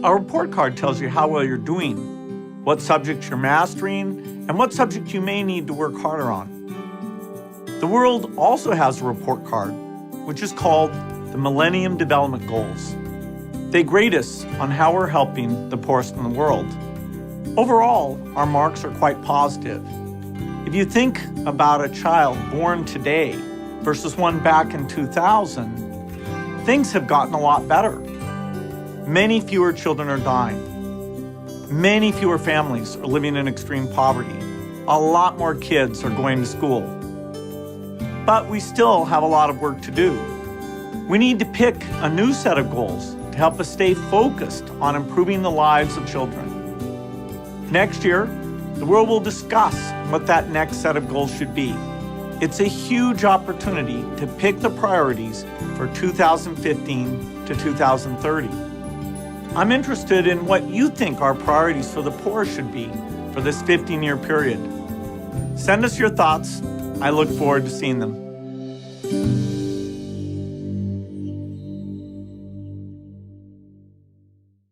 A report card tells you how well you're doing, what subjects you're mastering, and what subjects you may need to work harder on. The world also has a report card, which is called the Millennium Development Goals. They grade us on how we're helping the poorest in the world. Overall, our marks are quite positive. If you think about a child born today versus one back in 2000, things have gotten a lot better. Many fewer children are dying. Many fewer families are living in extreme poverty. A lot more kids are going to school. But we still have a lot of work to do. We need to pick a new set of goals to help us stay focused on improving the lives of children. Next year, the world will discuss what that next set of goals should be. It's a huge opportunity to pick the priorities for 2015 to 2030. I'm interested in what you think our priorities for the poor should be for this 15-year period. Send us your thoughts. I look forward to seeing them.